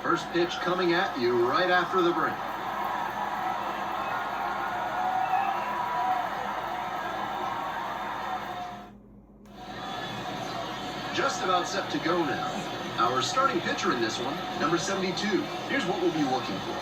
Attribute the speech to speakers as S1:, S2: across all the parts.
S1: First pitch coming at you right after the break. Just about set to go now. Our starting pitcher in this one, number 72. Here's what we'll be looking for.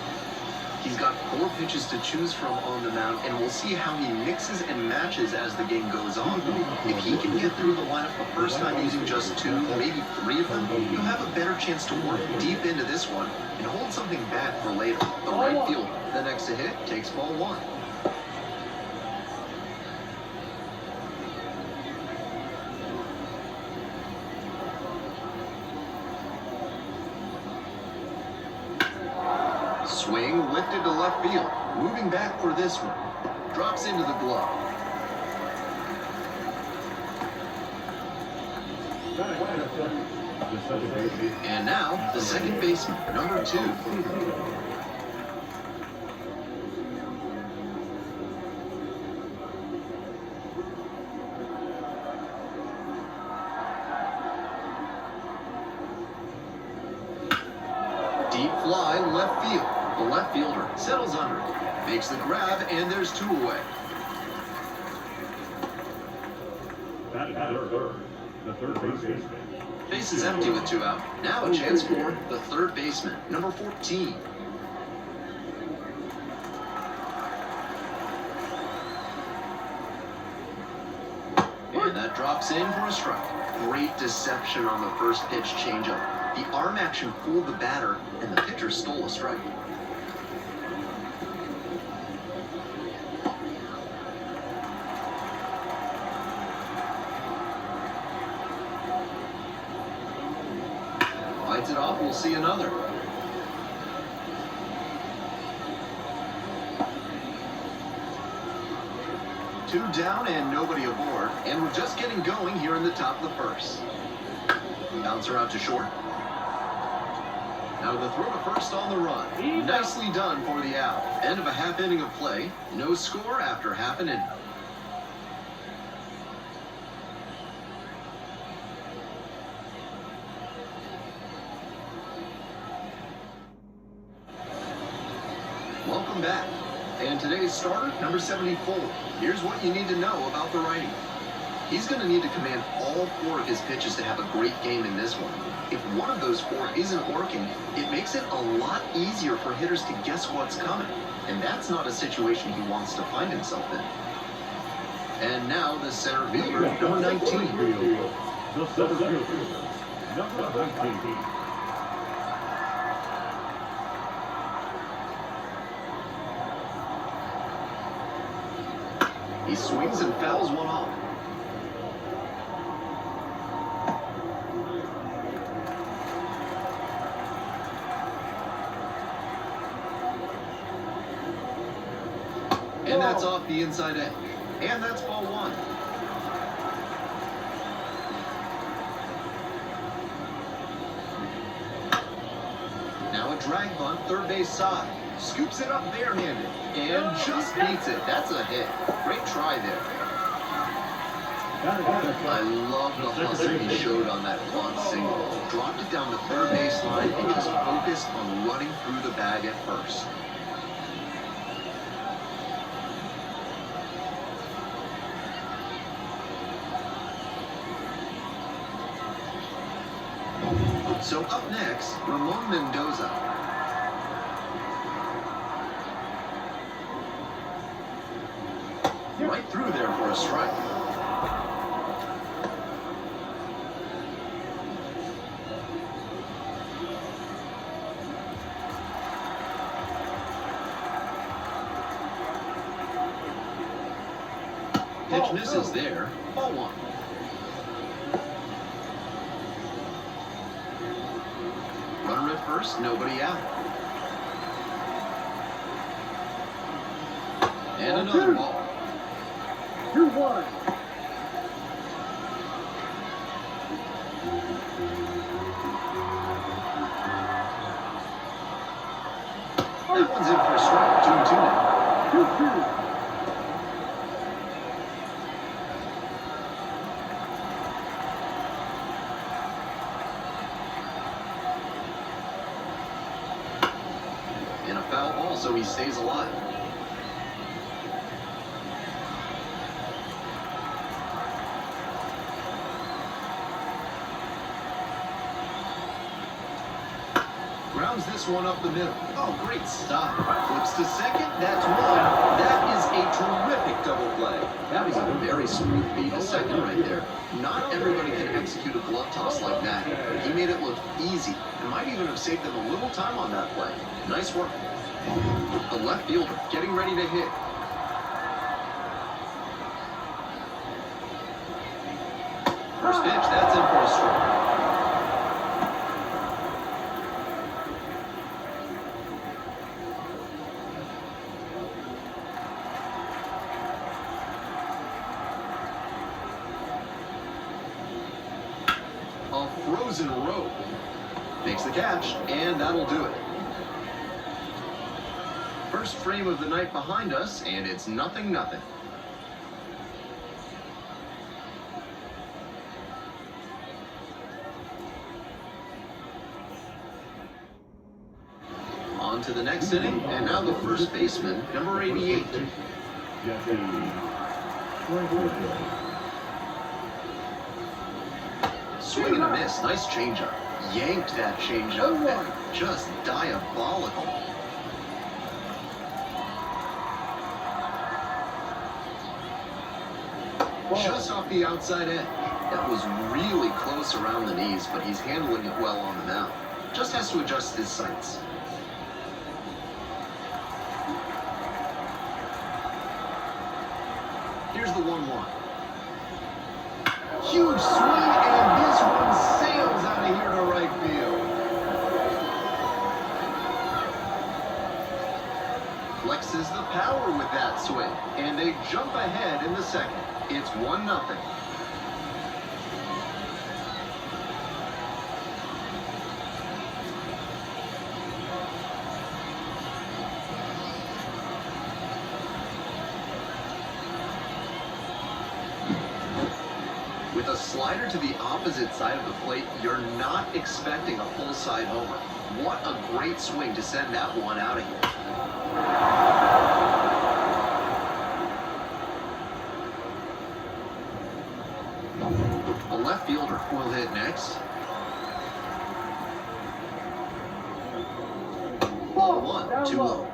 S1: He's got 4 pitches to choose from on the mound, and we'll see how he mixes and matches as the game goes on. If he can get through the lineup the first time using just 2, maybe 3 of them, he'll have a better chance to work deep into this one and hold something back for later. The right fielder, the next to hit, takes ball 1. Swing lifted to left field. Moving back for this one. Drops into the glove. And now, the second baseman, number 2. Deep fly left field. The left fielder settles under it, makes the grab, and there's 2 away.
S2: The third baseman.
S1: Base is empty with 2 out. Now a chance for the third baseman, number 14. And that drops in for a strike. Great deception on the first pitch changeup. The arm action fooled the batter, and the pitcher stole a strike. Lights it off, we'll see another. Two down and nobody aboard, and we're just getting going here in the top of the first. Bouncer out to short. Now the throw to first on the run. Nicely done for the out. End of a half inning of play. No score after half an inning. Welcome back. And today's starter, number 74. Here's what you need to know about the righty. He's going to need to command all 4 of his pitches to have a great game in this one. If one of those 4 isn't working, it makes it a lot easier for hitters to guess what's coming. And that's not a situation he wants to find himself in. And now the center fielder, number 19.
S2: The center fielder, number 19.
S1: He swings and fouls one off. And that's off the inside edge. And that's ball 1. Now a drag bunt, third base side. Scoops it up barehanded. And just beats it. That's a hit. Great try there. I love the hustle he showed on that bunt single. Dropped it down the third base line and just focused on running through the bag at first. So up next, Ramon Mendoza. Right through there for a strike. Pitch misses there. Ball 1. Runner at first, nobody out. And another ball.
S3: 2-1.
S1: That one's in for a strike. 2-2 now.
S3: 2-2.
S1: ball so he stays alive. Grounds this one up the middle. Oh, great stop. Flips to second. That's one. That is a terrific double play. That was a very smooth beat to second right there. Not everybody can execute a glove toss like that. He made it look easy and might even have saved them a little time on that play. Nice work. The left fielder getting ready to hit. First pitch, that's in for a strike. A frozen rope. Makes the catch, and that'll do it. First frame of the night behind us, and it's 0-0. On to the next inning, and now the first baseman, number 88.
S2: Jesse.
S1: Swing and a miss, nice changeup. Yanked that changeup back. Just diabolical. Just off the outside edge. That was really close around the knees, but he's handling it well on the mound. Just has to adjust his sights. Here's the 1-1. Huge swing, and this one sails out of here to right field. Flexes the power with that swing, and they jump ahead in the second. It's 1-0. With a slider to the opposite side of the plate, you're not expecting a full side homer. What a great swing to send that one out of here. A left fielder will hit next. Ball 1, 2-0.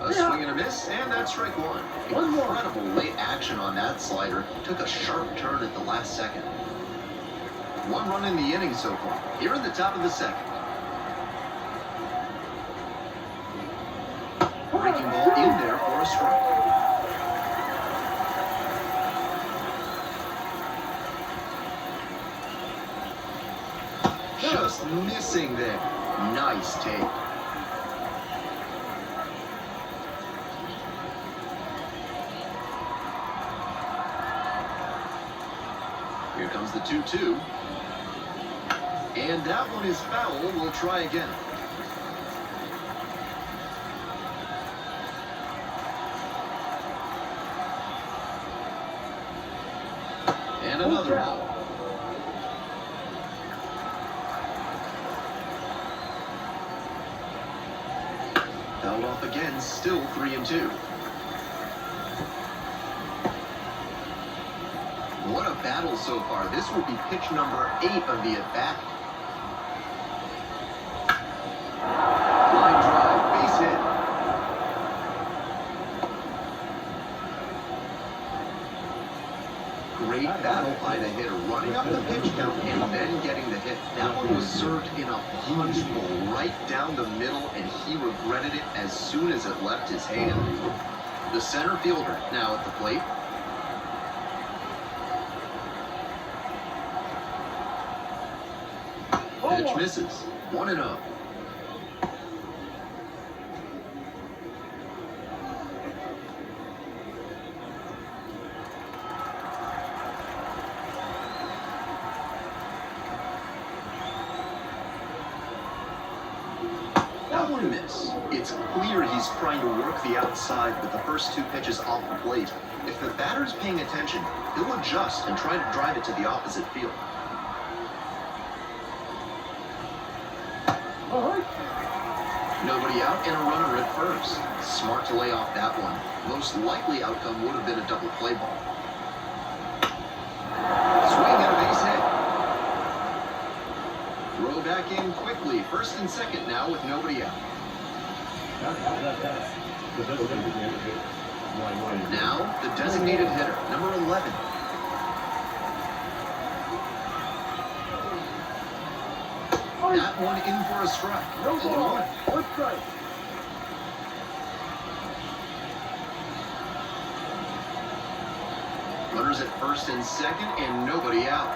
S1: A swing and a miss, and that's strike one. Incredible late action on that slider. Took a sharp turn at the last second. 1 run in the inning so far. Here in the top of the second. Breaking ball in there for a strike. Just missing there. Nice take. Here comes the 2-2. And that one is foul. We'll try again. And another ball. Fouled off again, still 3-2. What a battle so far. This will be pitch number 8 of the at-bat. Line drive, base hit. Great battle by the hitter, running up the pitch count and then getting the hit. That one was served in a punch bowl right down the middle, and he regretted it as soon as it left his hand. The center fielder now at the plate. Pitch misses. 1-0. That one swing miss. It's clear he's trying to work the outside with the first two pitches off the plate. If the batter's paying attention, he'll adjust and try to drive it to the opposite field. Nobody out and a runner at first. Smart to lay off that one. Most likely outcome would have been a double play ball. Swing and a base hit. Throw back in quickly. First and second now with nobody out. Now the designated hitter, number 11. That one in for a strike.
S3: No ball. One strike.
S1: Runners at first and second, and nobody out.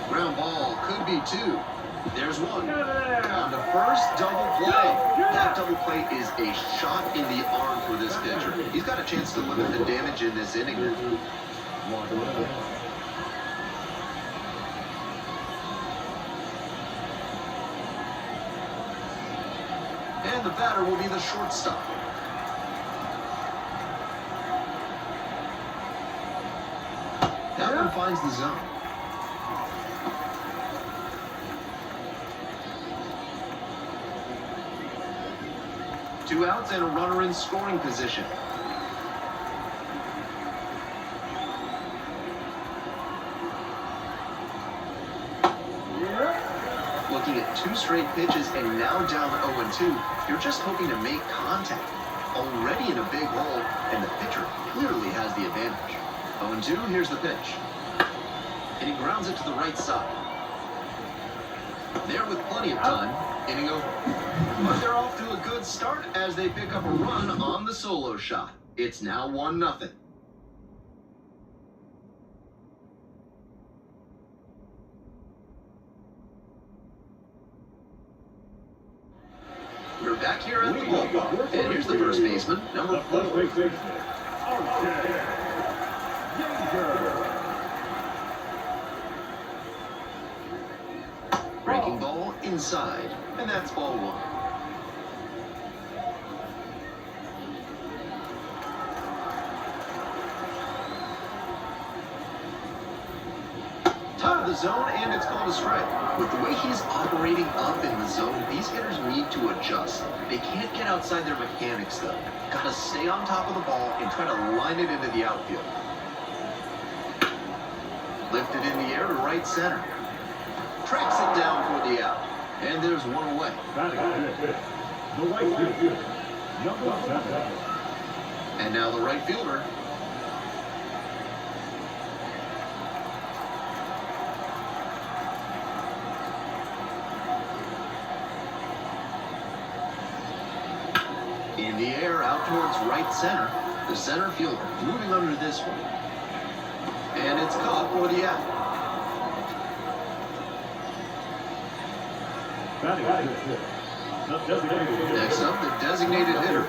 S1: Ground ball could be two. There's one. On the first double play. That double play is a shot in the arm for this pitcher. He's got a chance to limit the damage in this inning. And the batter will be the shortstop. That one finds the zone. Two outs and a runner in scoring position. Looking at two straight pitches and now down 0-2, you're just hoping to make contact. Already in a big hole, and the pitcher clearly has the advantage. 0-2, here's the pitch. And he grounds it to the right side. There with plenty of time, inning over. But they're off to a good start as they pick up a run on the solo shot. It's now 1-0. We're back here at the ballpark, and here's the first baseman, number 4. Breaking ball inside, and that's ball 1. Top of the zone, and it's called a strike. With the way he's operating up in the zone, these hitters need to adjust. They can't get outside their mechanics, though. Gotta stay on top of the ball and try to line it into the outfield. Lifted in the air to right center. Tracks it down for the out. And there's one away.
S2: The right fielder, number 7.
S1: And now the right fielder. In the air, out towards right center. The center fielder moving under this one. And it's caught for the out. Next up, the designated hitter.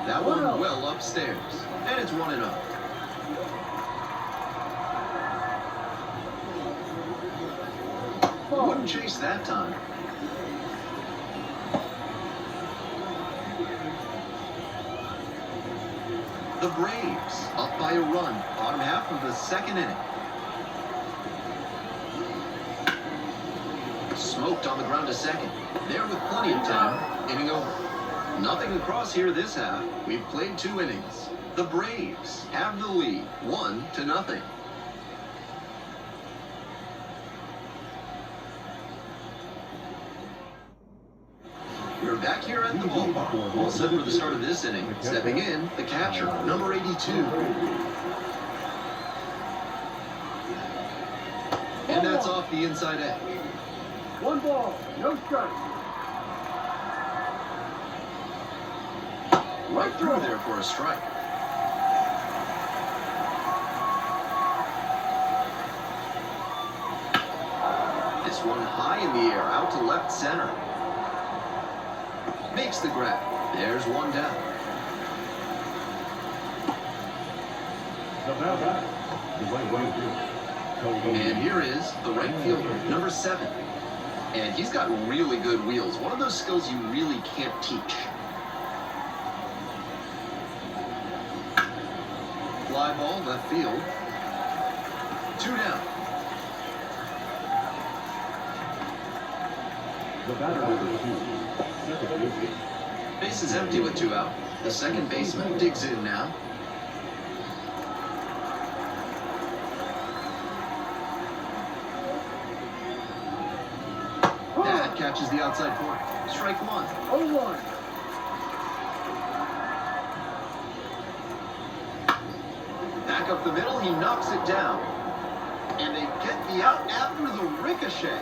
S1: That one well upstairs. And it's 1-0. Wouldn't chase that time. The Braves up by a run, bottom half of the second inning. Smoked on the ground to second. There with plenty of time, inning over. Nothing across here this half. We've played 2 innings. The Braves have the lead, 1-0. We're back here at the ballpark. All set for the start of this inning. Stepping in, the catcher, number 82. And that's off the inside edge.
S3: 1 ball, no strike.
S1: Right through there for a strike. This one high in the air, out to left center. Makes the grab. There's one down.
S2: The batter, the right fielder.
S1: And here is the right fielder, number 7. And he's got really good wheels. One of those skills you really can't teach. Fly ball, left field. 2 down.
S2: The batter number 2, second base.
S1: Base is empty with 2 out. The second baseman digs in now. That catches the outside corner. Strike 1.
S3: 0-1.
S1: Back up the middle, he knocks it down. And they get the out after the ricochet.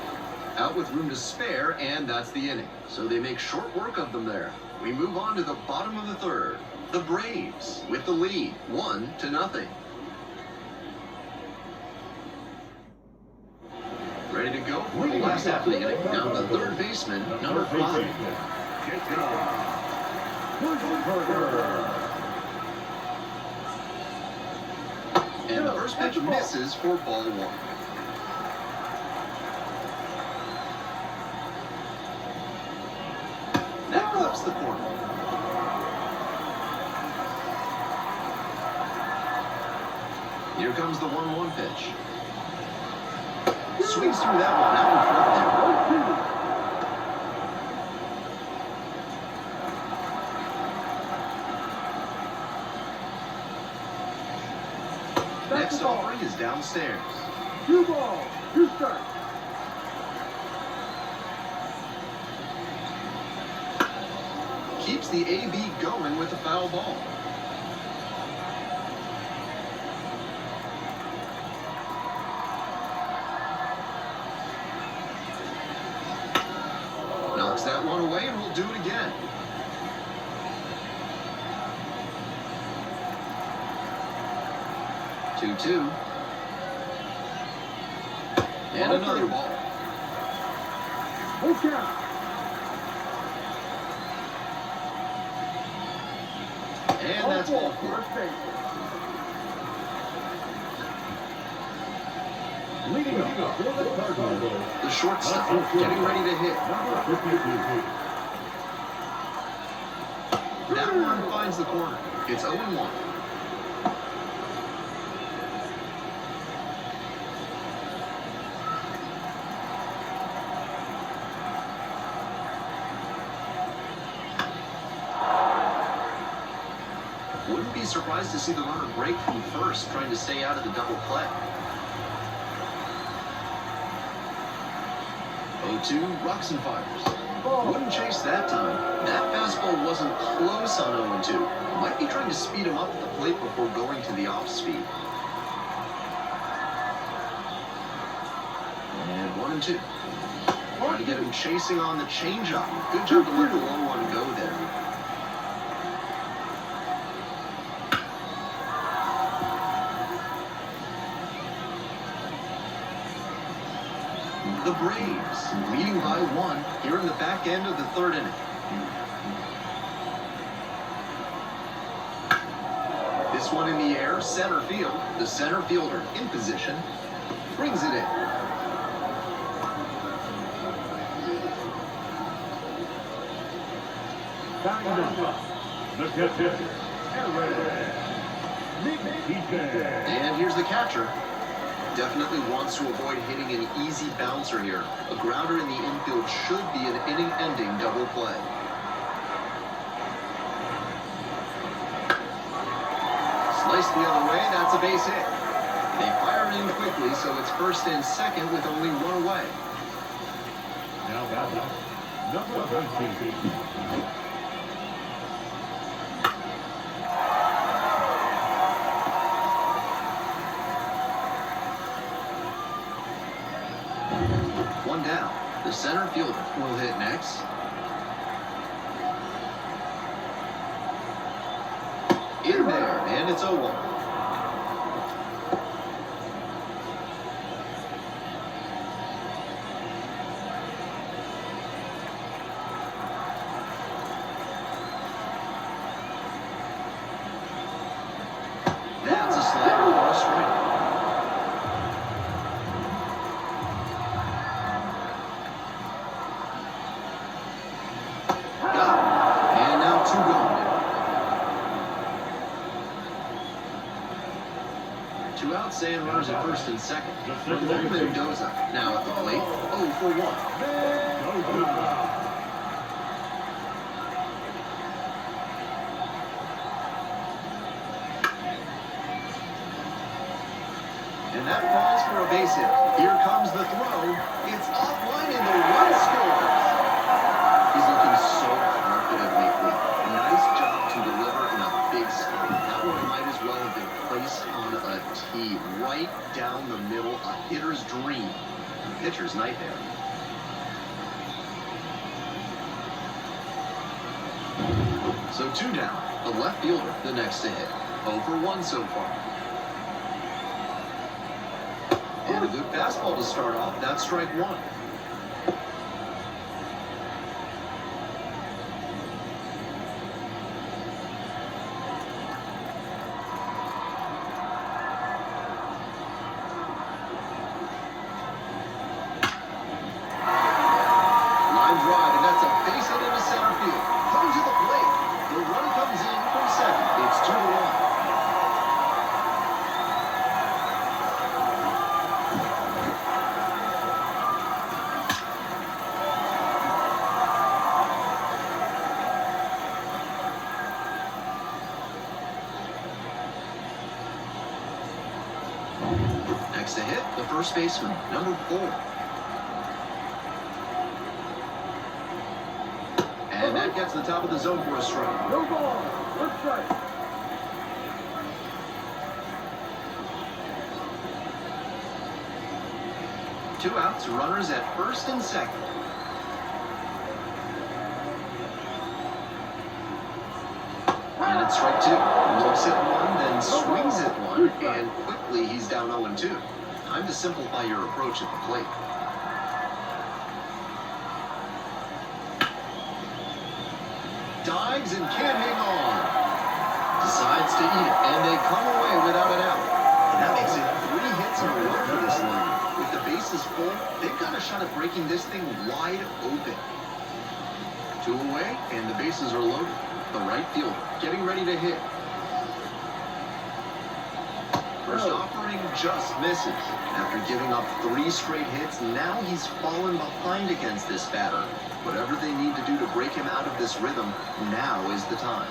S1: Out with room to spare, and that's the inning. So they make short work of them there. We move on to the bottom of the 3rd. The Braves with the lead, 1-0. Ready to go for the last half of the inning. Now the third baseman, number 5. And the first pitch misses for ball 1. That clips the corner. Here comes the 1-1 pitch. Swings through that one, out in front there. Next offering is downstairs.
S3: 2 balls, 2 strikes.
S1: Keeps the AB going with the foul ball. Knocks that one away, and we'll do it again. Two. And another ball.
S3: Full count.
S1: And that's ball 4.
S3: First base.
S2: Leading up for the Cardinals.
S1: The shortstop getting ready to hit.
S2: Number 52.
S1: That one finds the corner. It's 0-1. Wouldn't be surprised to see the runner break from first, trying to stay out of the double play. 0-2, rocks and fires. Wouldn't chase that time. That fastball wasn't close on 0-2. Might be trying to speed him up at the plate before going to the off speed. And 1-2. Trying to get him chasing on the changeup. Good job to let the low one go there. The Braves leading by 1 here in the back end of the 3rd inning. This one in the air, center field. The center fielder in position, brings it in.
S2: The catcher.
S1: And here's the catcher. Definitely wants to avoid hitting an easy bouncer here. A grounder in the infield should be an inning-ending double play. Sliced the other way, that's a base hit. They fire it in quickly, so it's first and second with only 1 away.
S2: Now batter, number 19.
S1: One down. The center fielder will hit next. In there, and it's 0-1. Two outs and runners at first and second. For Mendoza. Now at the plate, 0 for 1. And that falls for a base hit. Here comes the throw. It's offline and the run scores. He's looking so confident lately. Nice job to deliver in a big spot. That one might as well have been placed on a tee right down the middle. A hitter's dream. Pitcher's nightmare. So 2 down. The left fielder, the next to hit. 0 for 1 so far. And a good fastball to start off. That's strike 1. Line drive, and that's a base hit into center field. Coming to the plate. The run comes in from second. It's 2 to 1. Next to hit, the first baseman, number 4. And that gets the top of the zone for a strike.
S3: No ball. 1 strike.
S1: Two outs, runners at first and second. And it's strike 2. Looks at one, then swings at one, and quickly he's down 0-2. Time to simplify your approach at the plate. Dives and can't hang on. Decides to eat it, and they come away without an out. And that makes it 3 hits in a row for this line. With the bases full, they've got a shot at breaking this thing wide open. 2 away, and the bases are loaded. The right fielder getting ready to hit. First offering just misses. After giving up 3 straight hits, now he's fallen behind against this batter. Whatever they need to do to break him out of this rhythm, now is the time.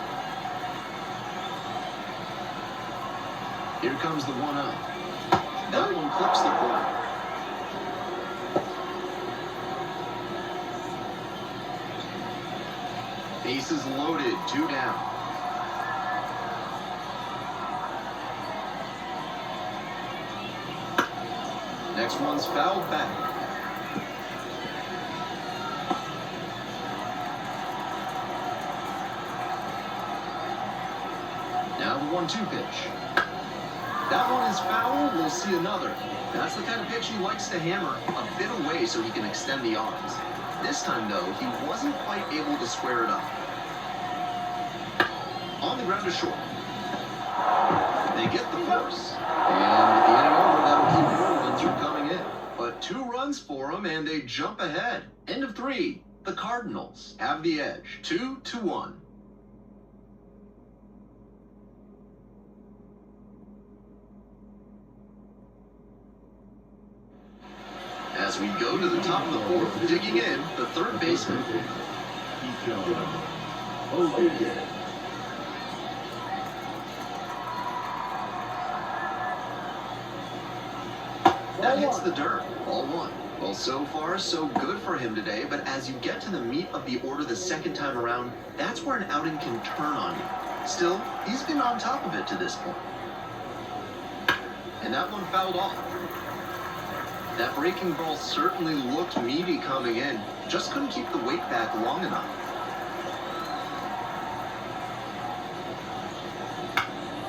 S1: Here comes the 1-0. That one clips the corner. Bases loaded, 2 down. Next one's fouled back. Now the 1-2 pitch. That one is foul. We'll see another. That's the kind of pitch he likes to hammer a bit away so he can extend the arms. This time, though, he wasn't quite able to square it up. On the ground to short. They get the force. And with the inning over, that'll keep 4 runs from coming in. But 2 runs for them, and they jump ahead. End of 3. The Cardinals have the edge. 2-1. As we go to the top of the 4th, digging in, the 3rd baseman. That hits the dirt. Ball 1. Well, so far, so good for him today, but as you get to the meat of the order the second time around, that's where an outing can turn on you. Still, he's been on top of it to this point. And that one fouled off. That breaking ball certainly looked meaty coming in. Just couldn't keep the weight back long enough.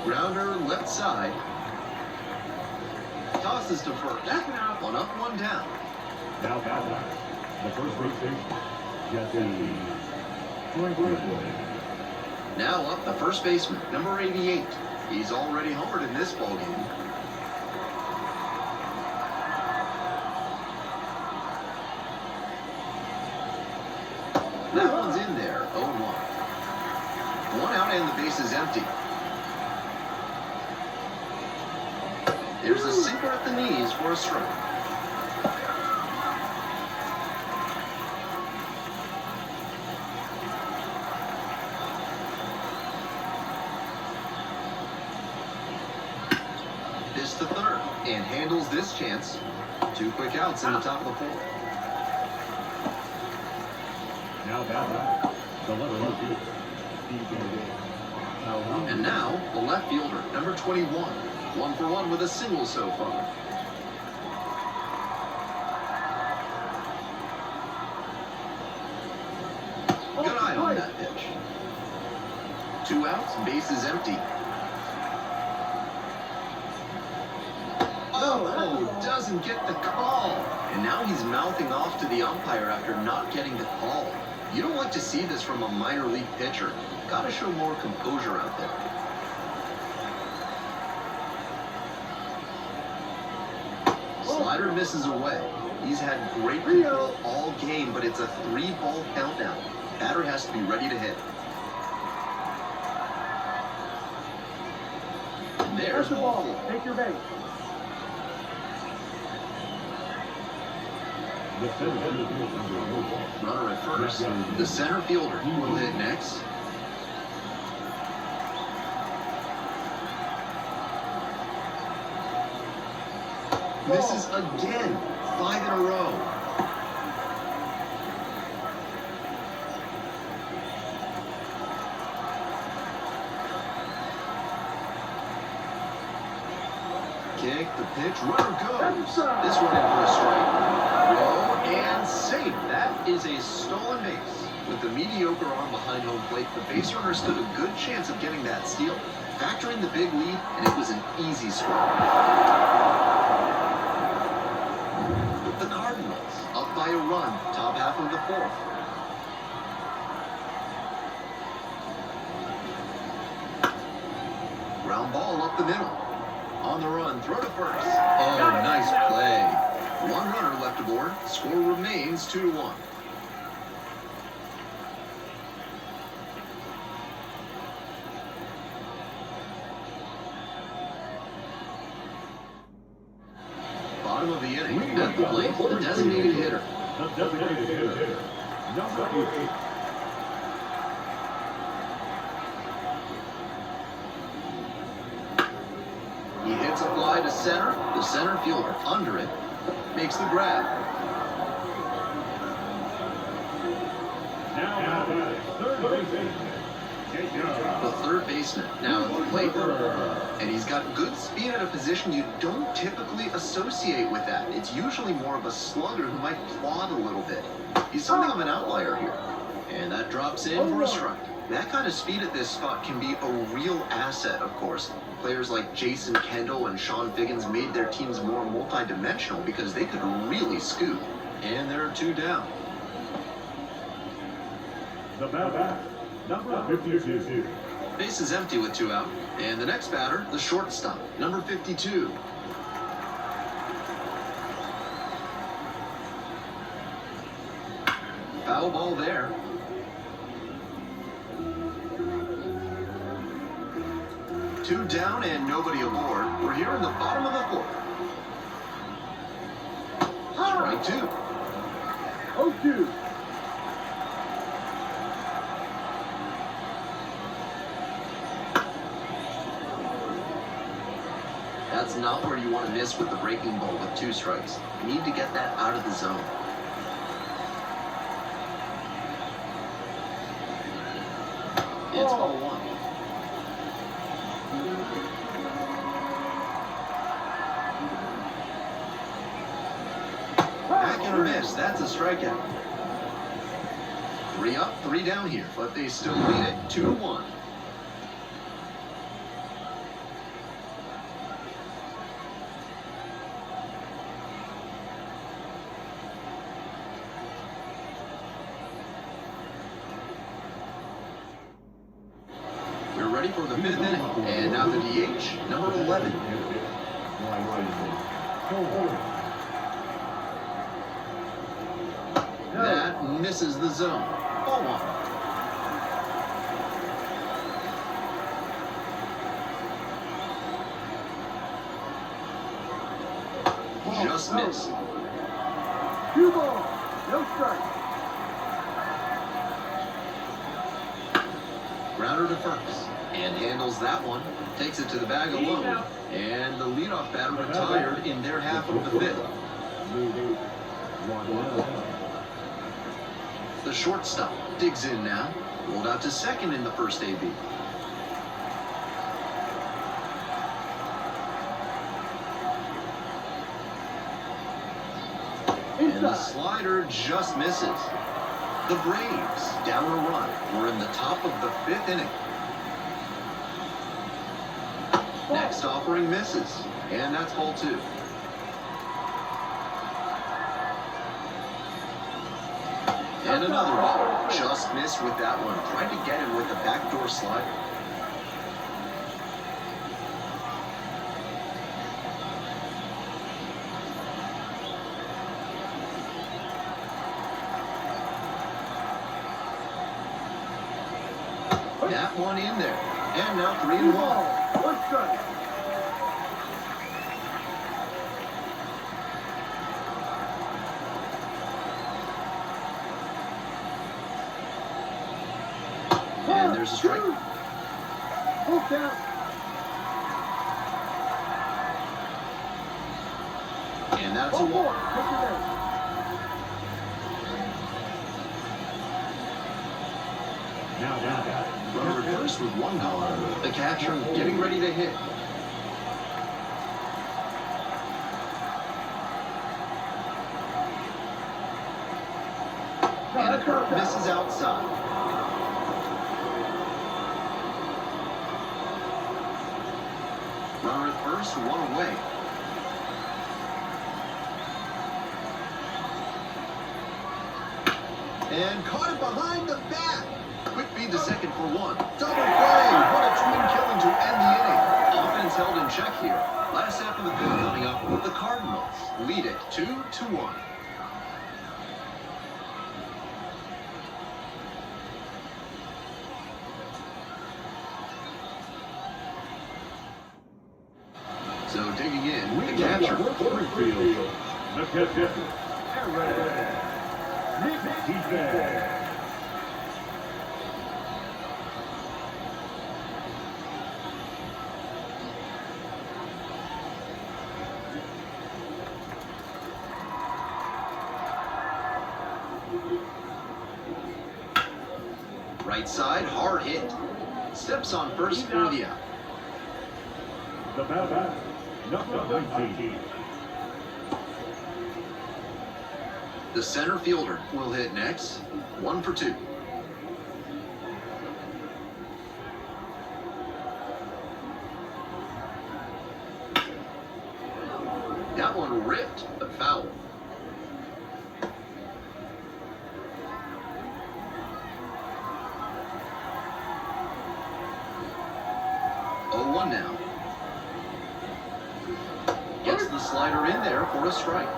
S1: Grounder left side. Tosses to first. That's an out. 1 up, 1 down.
S2: Now batter, the first baseman, Jesse.
S1: Now up the first baseman, number 88. He's already homered in this ballgame. That one's in there, 0-1. 1 out and the base is empty. There's a sinker at the knees for a strike. Pitch to third and handles this chance. 2 quick outs in the top of the fourth.
S2: Now batting, the left fielder.
S1: And now, the left fielder, number 21. 1 for 1 with a single so far. Good eye on that pitch. 2 outs, bases empty. Oh, doesn't get the call. And now he's mouthing off to the umpire after not getting the call. You don't like to see this from a minor league pitcher. Gotta show more composure out there. Slider misses away. He's had great control all game, but it's a 3-ball count now. Batter has to be ready to hit. There's
S3: the
S1: ball
S3: ball.
S1: 4.
S3: Take your base.
S1: Runner at first. The center fielder will hit next. Misses again. 5 in a row. Kick, the pitch, runner goes. This one in for a strike. Row and safe. That is a stolen base. With the mediocre arm behind home plate, the base runner stood a good chance of getting that steal. Factor in the big lead, and it was an easy score. The Cardinals up by a run, top half of the fourth. Ground ball up the middle. On the run, throw to first. Oh, nice play. 1 runner left aboard. Score remains 2-1. Bottom of the inning. At the plate, the designated hitter.
S2: The designated hitter, number 8.
S1: He hits a fly to center. The center fielder under it makes the grab.
S2: Now third baseman.
S1: The third baseman now at the plate. And he's got good speed at a position you don't typically associate with that. It's usually more of a slugger who might plod a little bit. He's something of an outlier here. And that drops in for a strike. That kind of speed at this spot can be a real asset, of course. Players like Jason Kendall and Sean Figgins made their teams more multi-dimensional because they could really scoop. And there are 2 down.
S2: The batter, number 52.
S1: Base is empty with 2 out. And the next batter, the shortstop, number 52. Foul ball there. Two down and nobody aboard. We're here in the bottom of the fourth. Strike 2.
S3: 0-2.
S1: That's not where you want to miss with the breaking ball with 2 strikes. You need to get that out of the zone. It's ball 1. Back and a miss. That's a strikeout. 3 up, 3 down here, but they still lead it 2-1. We're ready for the 5th inning. And now the DH, number 11. That misses the zone. Ball 1. just missed.
S3: 2 balls, no strike.
S1: Grounder to first, and handles that one. Takes it to the bag alone, and the leadoff batter retired in their half of the fifth. The shortstop digs in now, rolled out to second in the first AB. And the slider just misses. The Braves, down a run. We're in the top of the fifth inning. Next offering misses, and that's ball 2. And another ball. Just missed with that one. Tried to get him with the backdoor slider. That one in there. And now 3-1.
S3: 1 strike.
S1: And there's a strike.
S3: Full count.
S1: And that's a walk.
S2: Now down.
S1: Runner at first with 1 gone. The catcher getting ready to hit. And a curve misses outside. Runner at first, 1 away. And caught it behind the bat. Quick feed to second for 1. Double play. What a twin killing to end the inning. Offense held in check here. Last half of the fifth coming up. The Cardinals lead it 2-1. So digging in, the catcher.
S2: The catcher. He's there.
S1: Right side, hard hit. Steps on first for the out.
S2: The batter, number 19.
S1: The center fielder will hit next. 1 for 2. That one ripped, but foul. Oh, 1 now. Gets the slider in there for a strike.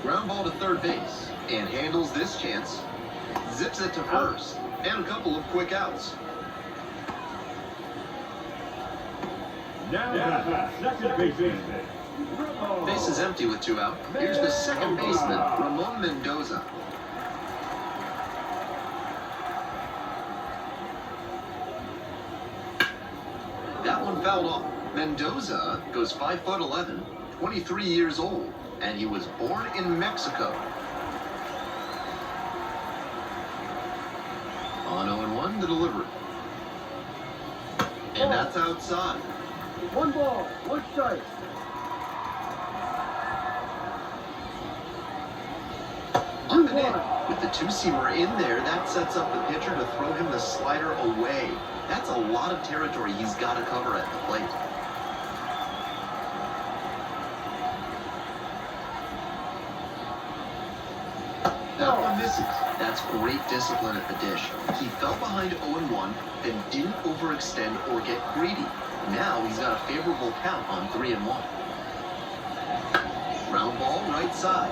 S1: Ground ball to third base, and handles this chance. Zips it to first, and a couple of quick outs.
S2: Now second baseman.
S1: Base is empty with 2 out. Here's the second baseman, Ramon Mendoza. That one fouled off. Mendoza goes 5'11", 23 years old, and he was born in Mexico. On 0-1, the delivery. And that's outside.
S3: 1 ball, 1 strike.
S1: Up and in. With the 2-seamer in there, that sets up the pitcher to throw him the slider away. That's a lot of territory he's got to cover at the plate. That one misses. That's great discipline at the dish. He fell behind 0-1, then didn't overextend or get greedy. Now he's got a favorable count on 3-1. Ground ball right side.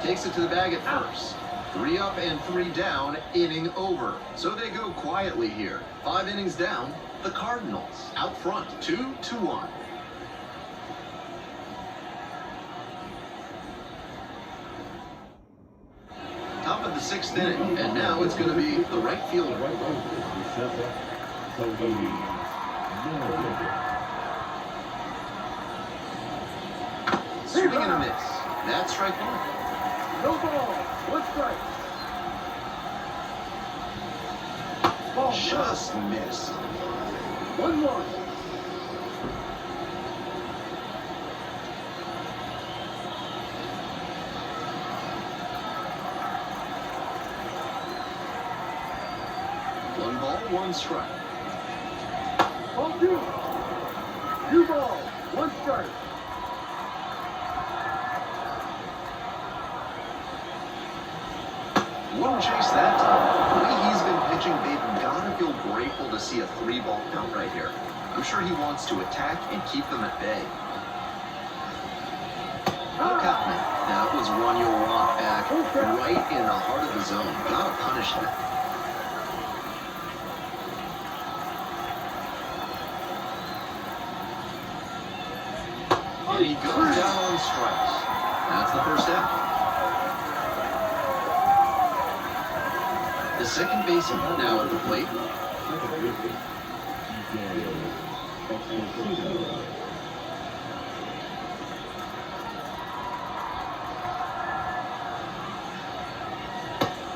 S1: Takes it to the bag at first. 3 up and 3 down, inning over. So they go quietly here. 5 innings down, the Cardinals out front, 2-1. Top of the 6th inning, and now it's going to be the right fielder. Swing and a miss. That's strike 1.
S3: No ball. 1 strike. Ball.
S1: Just missed.
S3: 1-1.
S1: One ball, 1 strike.
S3: Ball 2. 2 balls. 1 strike.
S1: Wouldn't chase that time. The way he's been pitching, they've got to feel grateful to see a 3-ball count right here. I'm sure he wants to attack and keep them at bay. Look out, man. That was one you'll want back right in the heart of the zone. Gotta punish that. And he goes down on strikes. That's the first out. The second baseman now at the plate.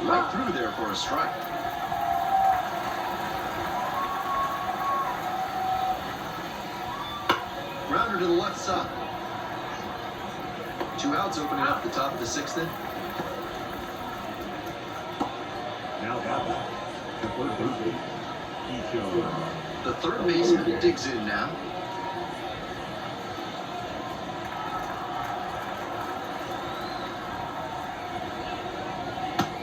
S1: Right through there for a strike. Grounder to the left side. 2 outs opening up the top of the 6th inning.
S2: Now batter, the first baseman, Keyshawn.
S1: The third baseman digs in now.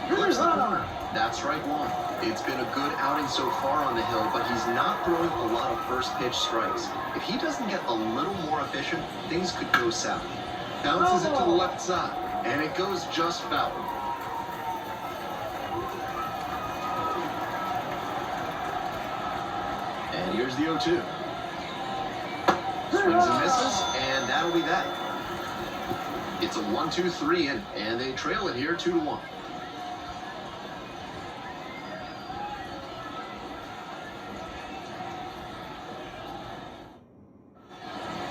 S1: Flips the corner. That's strike 1. It's been a good outing so far on the hill, but he's not throwing a lot of first pitch strikes. If he doesn't get a little more efficient, things could go south. Bounces it to the left side, and it goes just foul. And here's the 0-2. Swings and misses, and that'll be that. It's a 1-2-3, and they trail it here 2-1.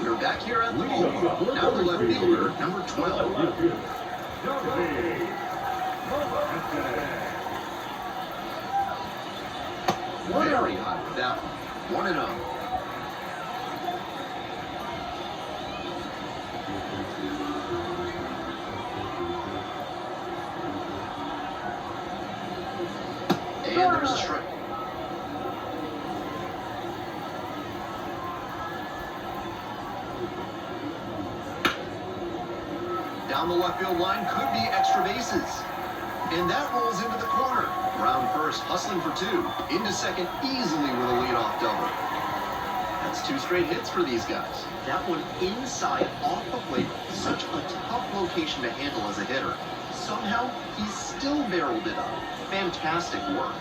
S1: We're back here at the ballpark. Now the left fielder, number 12. Very hot with that one. 1-0. And there's a strike. Down the left field line, could be extra bases. And that rolls into the corner. Brown first, hustling for 2. Into second, easily with a leadoff double. That's 2 straight hits for these guys. That one inside, off the plate. Such a tough location to handle as a hitter. Somehow, he still barreled it up. Fantastic work.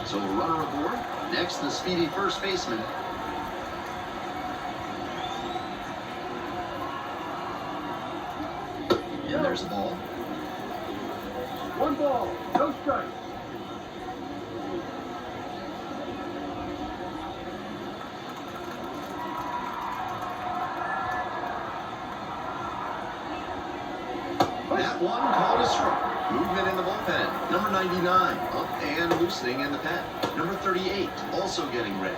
S1: So a runner aboard. Next, the speedy first baseman. And there's the ball.
S3: 1 ball. No strikes.
S1: That one called a strike. Movement in the bullpen. Number 99 up and loosening in the pen. Number 38 also getting ready.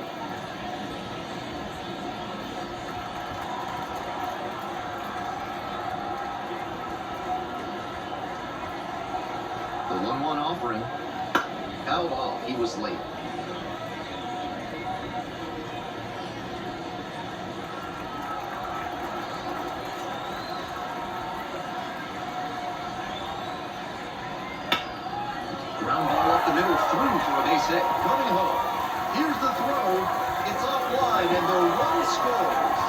S1: The 1-1 offering. Fouled off. He was late. Ground ball up the middle, through for a base hit. Coming home. Here's the throw. It's offline, and the run scores.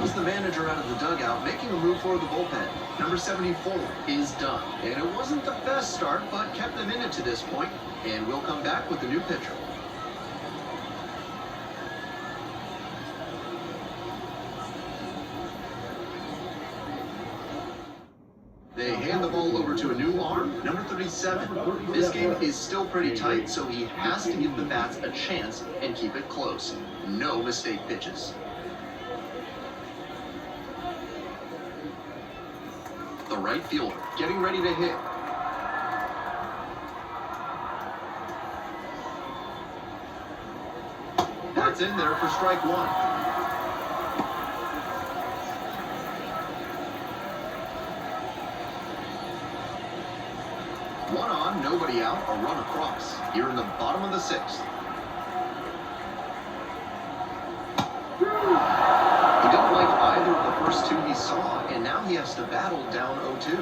S1: comes the manager out of the dugout, making a move for the bullpen. Number 74 is done. And it wasn't the best start, but kept them in it to this point. And we'll come back with a new pitcher. They hand the ball over to a new arm, number 37. This game is still pretty tight, so he has to give the bats a chance and keep it close. No mistake pitches. The right fielder getting ready to hit. That's in there for strike one. One on, nobody out, a run across. Here in the bottom of the sixth. He didn't like either of the first two he saw, and now he has to battle down 0-2.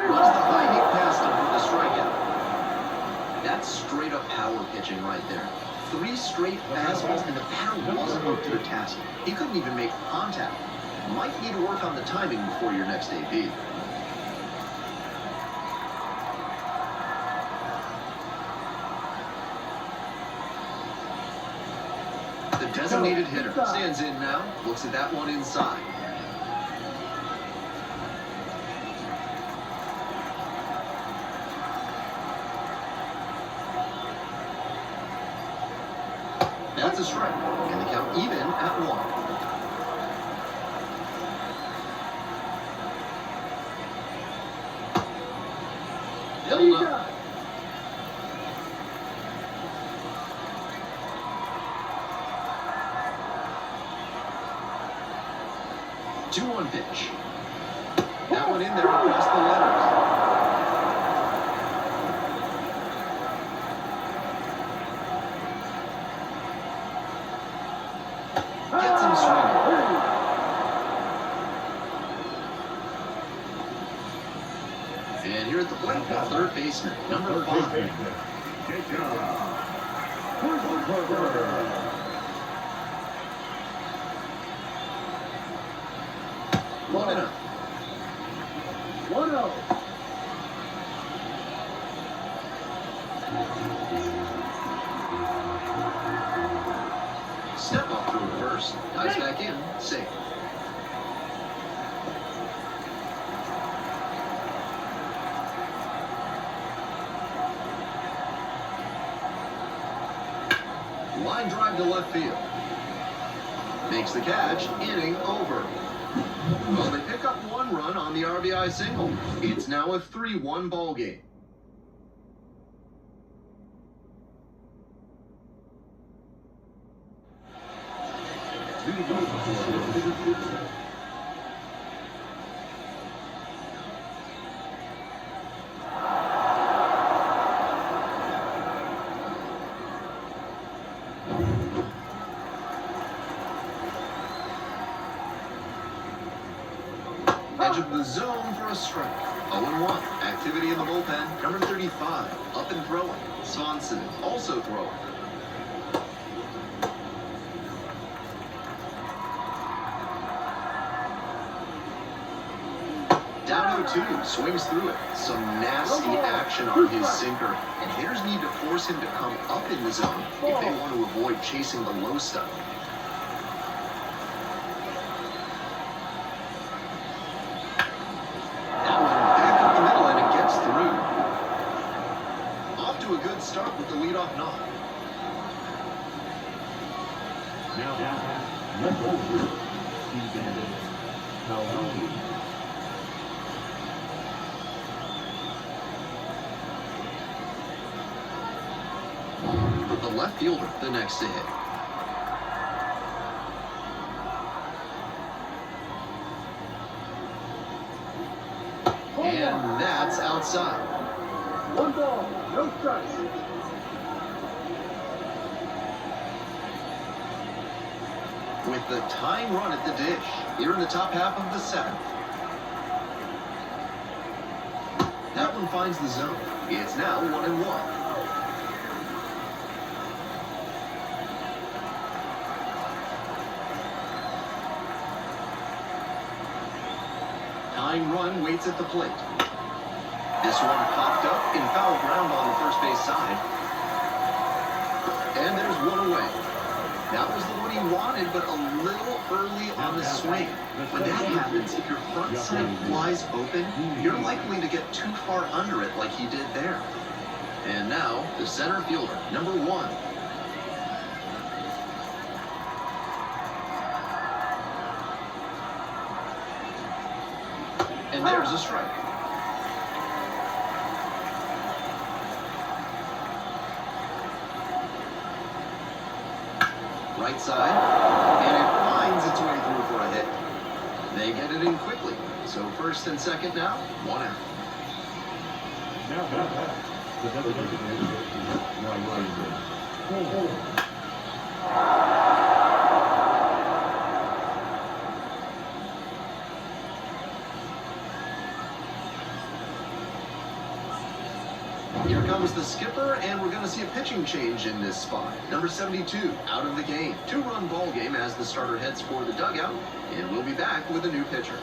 S1: Runs the high hit past him for the strikeout. That's straight up power pitching right there. 3 straight fastballs, and the batter wasn't up to the task. He couldn't even make contact. Might need to work on the timing before your next AB. The designated hitter stands in now, looks at that one inside. That's a strike, and the count even at 1. Held up. Two-one pitch. That one in there across the letters. Gets him swinging. And here at the plate, the third baseman, number 5. One and up.
S3: 1-0.
S1: Step up through first. Dives back in. Safe. Line drive to left field. Makes the catch. Inning over. Well, they pick up 1 run on the RBI single. It's now a 3-1 ball game. Edge of the zone for a strike. 0-1. Activity in the bullpen. Number 35. Up and throwing. Swanson also throwing. Down 0-2. Swings through it. Some nasty action on his sinker. And hitters need to force him to come up in the zone if they want to avoid chasing the low stuff. A good start with the leadoff knock.
S2: Now, let's go through.
S1: The left fielder, the next to hit. And that's outside.
S3: 1 ball, no strikes.
S1: With the tying run at the dish, here in the top half of the 7th. That one finds the zone. It's now 1-1. leading run waits at the plate. This one popped up in foul ground on the first base side. And there's one away. That was the one he wanted, but a little early on the swing. When that happens, if your front side flies open, you're likely to get too far under it like he did there. And now, the center fielder, number 1. And there's a strike. Right side, and it finds its way through for a hit. They get it in quickly. So first and second now, 1 out.
S2: The designated
S1: Here comes the skipper, and we're going to see a pitching change in this spot. Number 72, out of the game. 2-run ball game as the starter heads for the dugout, and we'll be back with a new pitcher.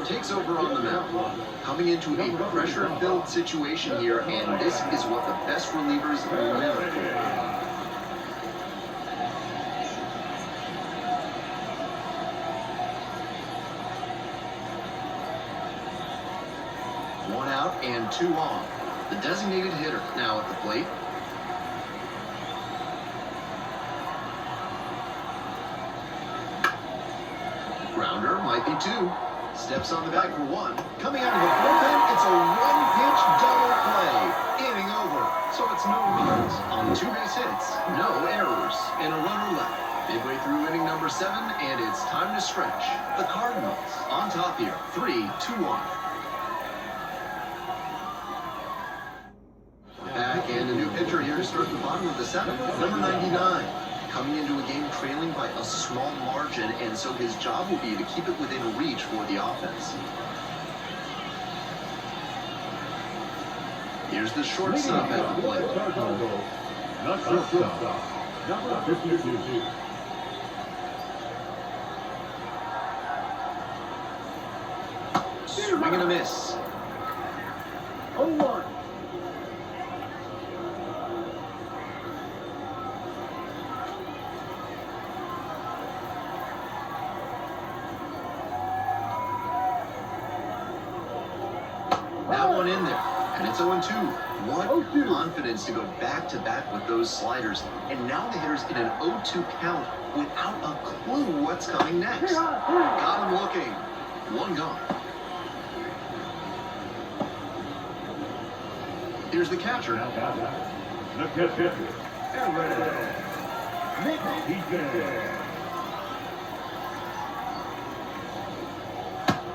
S1: Takes over on the mound, coming into a pressure-filled situation here, and this is what the best relievers live for. One out and 2 on. The designated hitter now at the plate. Grounder might be 2. Steps on the bag for 1. Coming out of the bullpen, it's a one-pitch double play. Inning over. So it's no runs on 2 base hits, no errors, and a runner left. Midway through inning number 7, and it's time to stretch. The Cardinals on top here, 3-2-1. Back, and a new pitcher here to start the bottom of the 7th, number 99. Coming into a game trailing by a small margin, and so his job will be to keep it within reach for the offense. Here's the shortstop at the plate.
S2: Not shortstop. Number 52.
S1: Swing and a miss.
S3: 0-1.
S1: That one in there, and it's 0-2. What confidence to go back-to-back with those sliders. And now the hitter's in an 0-2 count without a clue what's coming next. Got him looking. 1 gone. Here's the catcher.
S2: The catcher.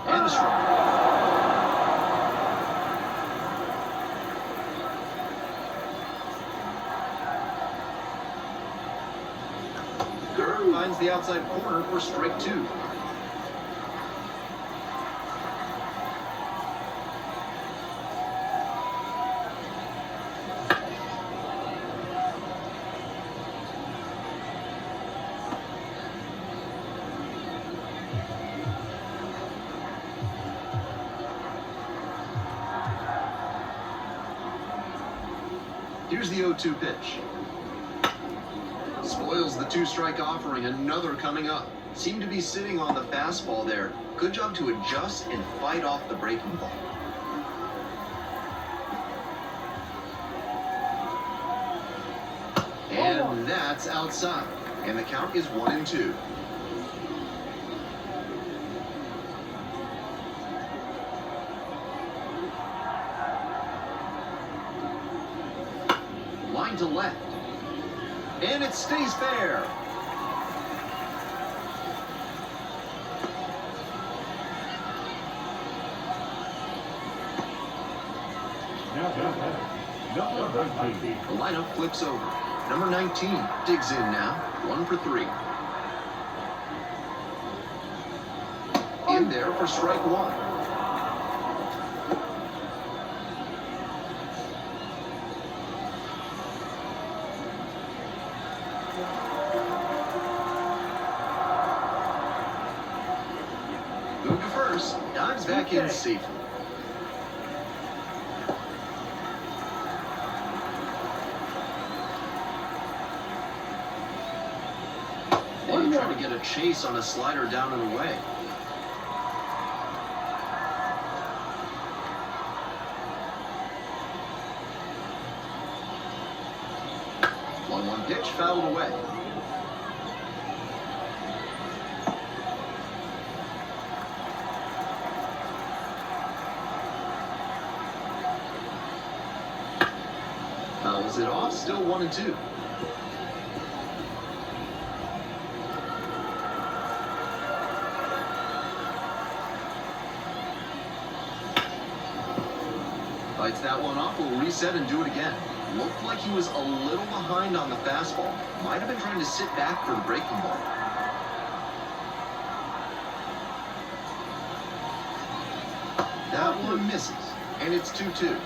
S1: And a strike. Finds the outside corner for strike 2. Here's the 0-2 pitch. Spoils the 2-strike offering, another coming up. Seemed to be sitting on the fastball there. Good job to adjust and fight off the breaking ball. And that's outside. And the count is 1-2. Line to left. And it stays fair.
S2: Number 19.
S1: The lineup flips over. Number 19 digs in now. 1 for 3. In there for strike 1. Move to first, dives back in safely. And trying to get a chase on a slider down and away. 1-1 pitch fouled away. Fouls it off, still 1-2. Fights that one off, will reset and do it again. Looked like he was a little behind on the fastball. Might have been trying to sit back for the breaking ball. That one misses, and it's 2-2.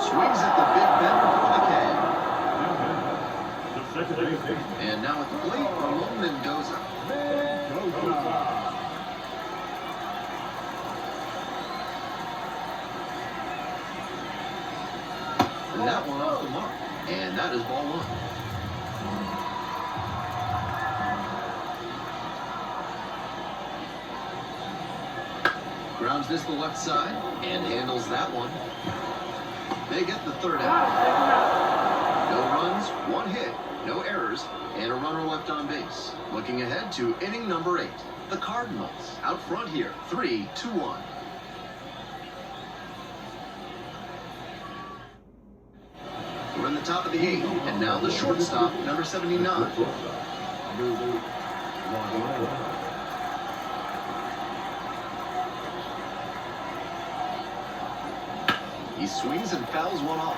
S1: Swings at the big bender for the K. And now at the plate, Ramon Mendoza. And that one off the mark. And that is ball one. Grounds this the left side and handles that one. They get the third out. No runs, one hit, no errors, and a runner left on base. Looking ahead to inning number 8. The Cardinals out front here, 3-2-1. We're in the top of the 8th, and now the shortstop, number 79. He swings and fouls one off.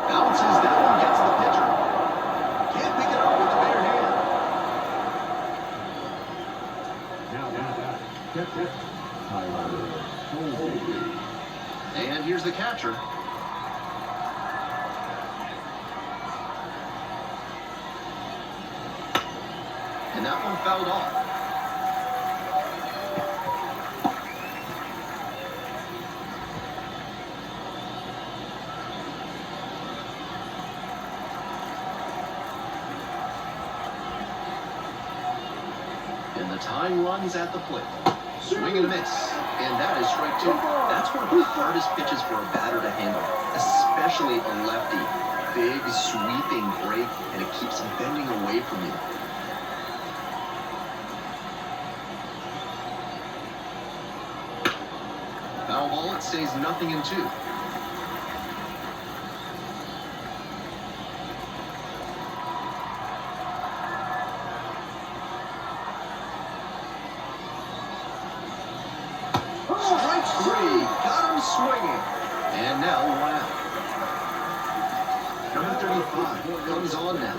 S1: Bounces that one, gets the pitcher. Can't pick it up with the bare hand. And here's the catcher. And that one fouled off. And the tying runs at the plate. Swing and a miss. And that is strike 2. That's one of the hardest pitches for a batter to handle, especially a lefty. Big, sweeping break, and it keeps bending away from you. Foul ball, it stays 0-2. Strike 3, got him swinging. And now 1 out. Number 35 comes on now.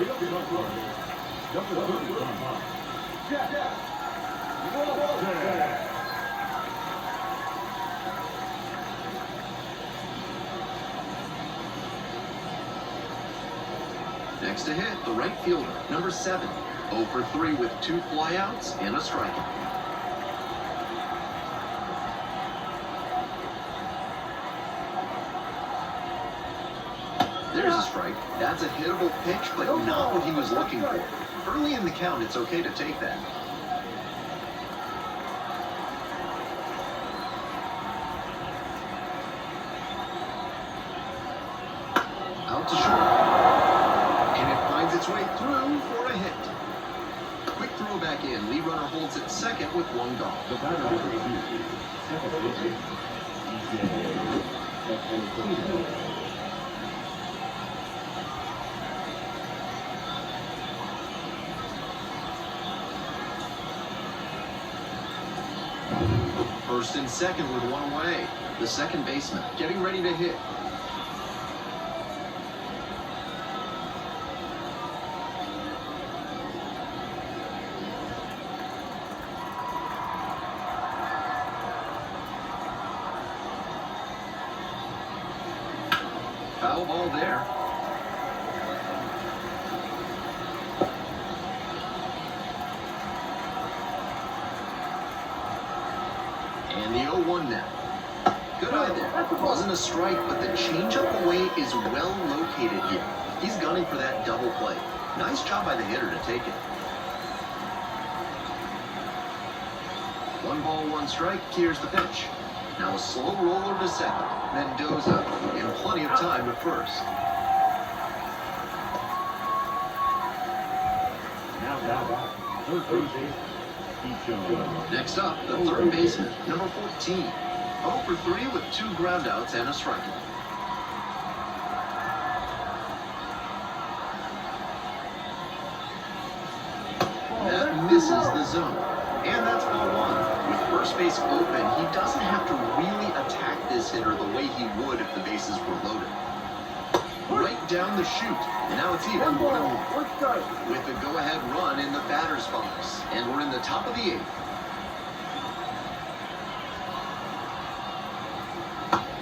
S1: Next to hit, the right fielder, number 7. 0 for 3 with 2 flyouts and a strikeout. There's a strike. That's a hittable pitch, but not what he was looking for. Early in the count, it's okay to take that. Out to short. And it finds its way through for a hit. Quick throw back in. Lead runner holds at second with 1 gone.
S2: The batter will receive second baseman,
S1: First and second with 1 away. The second baseman getting ready to hit. Foul ball there. And the 0-1 now. Good eye there. Wasn't a strike, but the changeup away is well located here. He's gunning for that double play. Nice job by the hitter to take it. 1 ball, 1 strike. Here's the pitch. Now a slow roller to second. Mendoza in plenty of time to first.
S2: Now, third base.
S1: Next up, the third baseman, number 14. 0 for 3 with 2 groundouts and a strikeout. That misses the zone. And that's ball 1. With first base open, he doesn't have to really attack this hitter the way he would if the bases were loaded. Right down the chute. And now it's even 1-1. With the go-ahead run in the batter's box. And we're in the top of the 8th.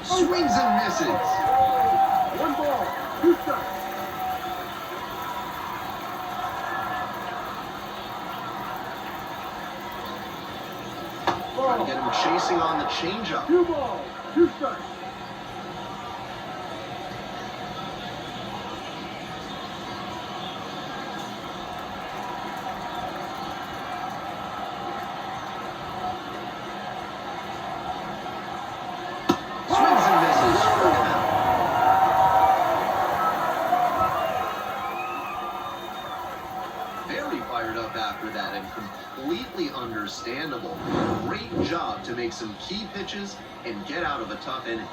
S1: Swings and misses.
S3: 1 ball, 2 strikes.
S1: Trying to get him chasing on the changeup.
S3: 2 balls, 2 strikes.
S1: Swings and misses. Struck him out. Very fired up after that and completely understandable. Great job to make some key pitches and get out of a tough inning.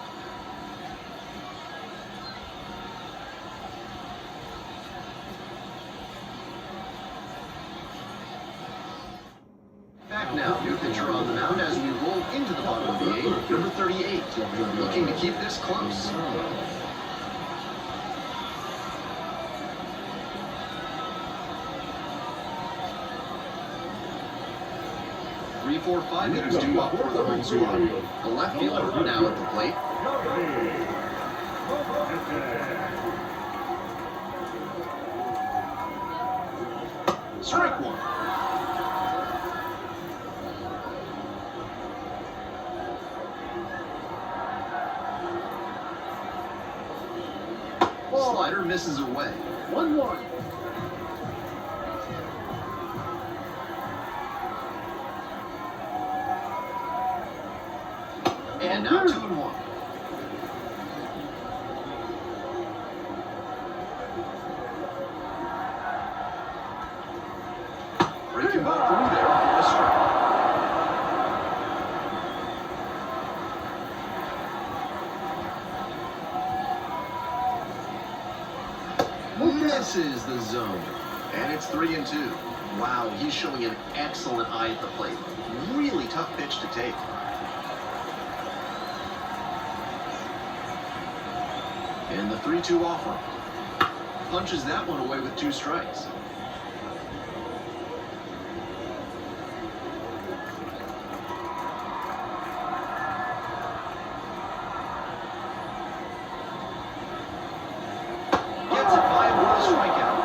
S1: Back now, new pitcher on the mound as we roll into the bottom of the 8th, number 38, looking to keep this close. 3-4-5 hitters due up for the home squad. The left fielder now at the plate. Strike 1. Slider misses away.
S3: 1-1.
S1: And now 2-1. Breaking ball through there for a strike. Misses the zone. And it's 3-2. Wow, he's showing an excellent eye at the plate. Really tough pitch to take. And the 3-2 offer. Punches that one away with 2 strikes. Gets it by with a strikeout.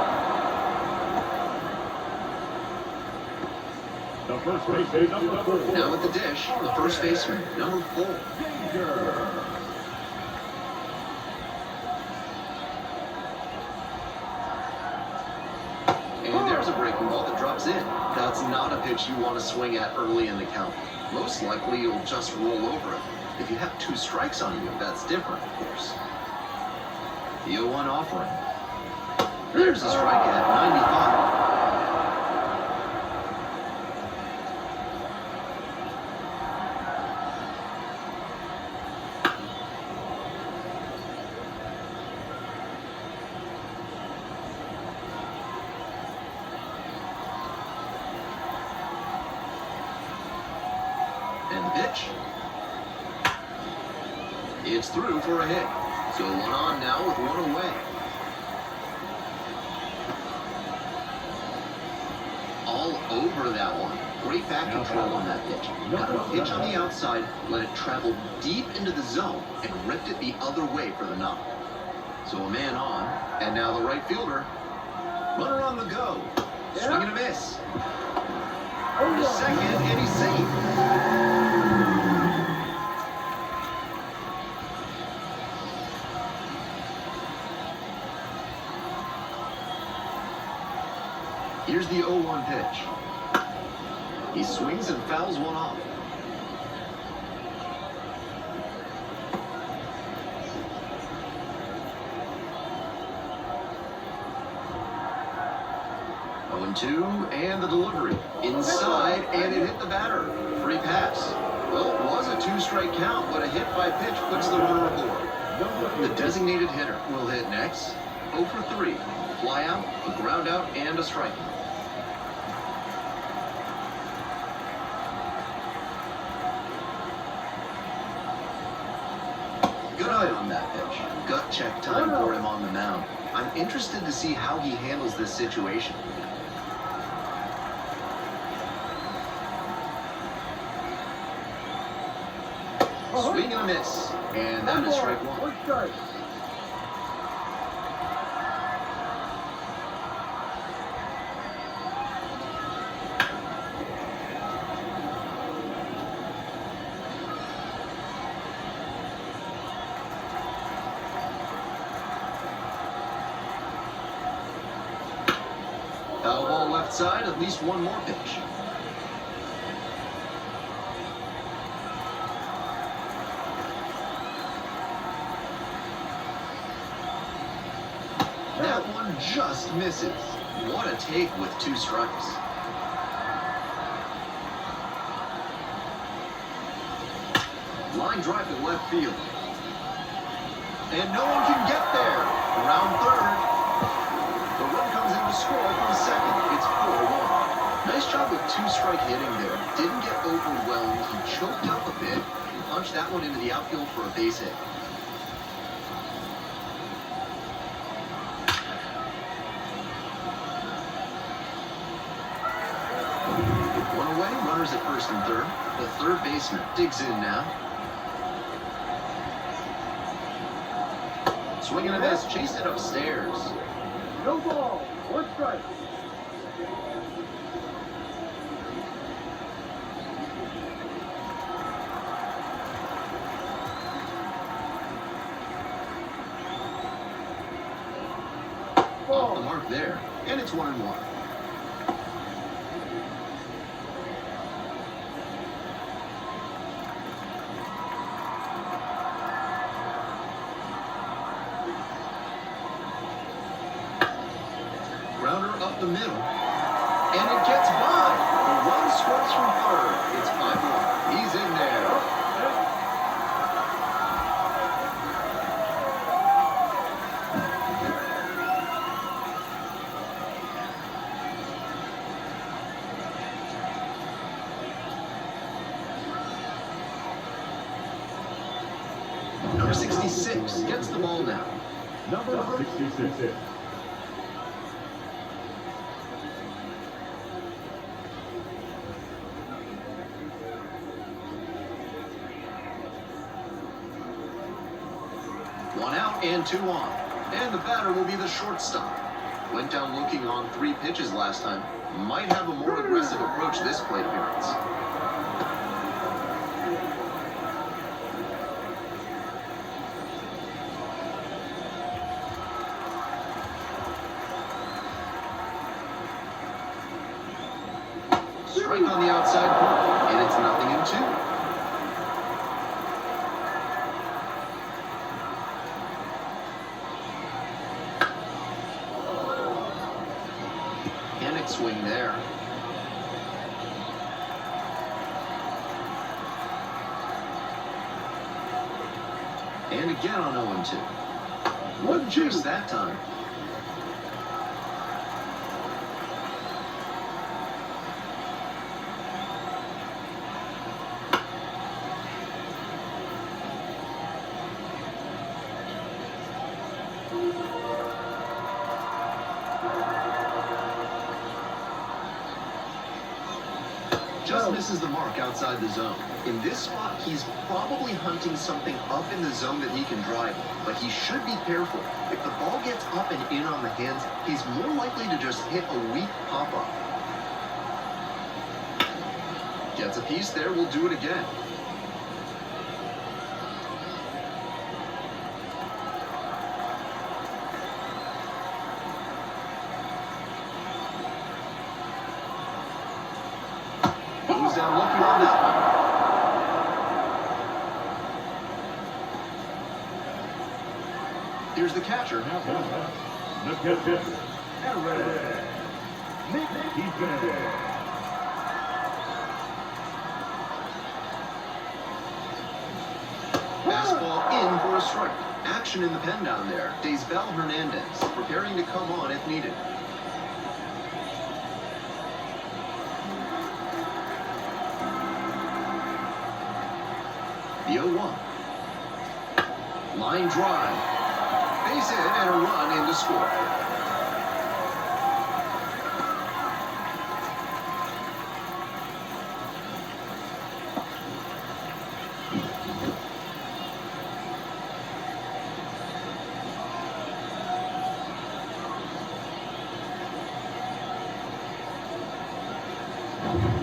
S2: The first baseman, number 4.
S1: Now at the dish, the first baseman, number 4. And there's a breaking ball that drops in. That's not a pitch you want to swing at early in the count. Most likely you'll just roll over it. If you have 2 strikes on you, that's different, of course. The 0-1 offering. There's a strike at 95. And the pitch. It's through for a hit. So 1 on now with 1 away. All over that one. Great back control on that pitch. Got a pitch on the outside, let it travel deep into the zone, and ripped it the other way for the knock. So a man on, and now the right fielder. Runner on the go. Swing and a miss. To second, and he's safe. Here's the 0-1 pitch. He swings and fouls one off. Two, and the delivery. Inside, and it hit the batter. Free pass. Well, it was a 2-strike count, but a hit by pitch puts the runner aboard. The designated hitter will hit next. 0 for 3. Fly out, a ground out, and a strike. Good eye on that pitch. Gut check time for him on the mound. I'm interested to see how he handles this situation. Swing and a miss, and that is strike one. Foul ball left side, at least one more pitch. That one just misses. What a take with 2 strikes. Line drive to left field. And no one can get there. Around third. The run comes in to score from second. It's 4-1. Nice job with 2-strike hitting there. Didn't get overwhelmed. He choked up a bit and punched that one into the outfield for a base hit. One away, runners at first and third. The third baseman digs in now. Swing and a miss, chased it upstairs.
S3: No ball, 1 strike.
S1: Off the mark there, and it's 1-1. Grounder up the middle, and it gets by. The run scores from third. It's 5-1. He's in there. Number 66 gets the ball now.
S2: Number 66.
S1: One out and 2 on. And the batter will be the shortstop. Went down looking on 3 pitches last time. Might have a more aggressive approach this plate appearance. Strike on the outside corner, and it's 0-2. Swing there. And again on 0-2. One juice that time. Just misses the mark outside the zone. In this spot, he's probably hunting something up in the zone that he can drive, but he should be careful. If the ball gets up and in on the hands, he's more likely to just hit a weak pop-up. Gets a piece there, we'll do it again. Goes down looking on that one. Here's the catcher.
S2: The catcher.
S1: Fastball in for a strike. Action in the pen down there. Daysbel Hernandez preparing to come on if needed. The 0-1. Line drive. Base hit and a run in to score.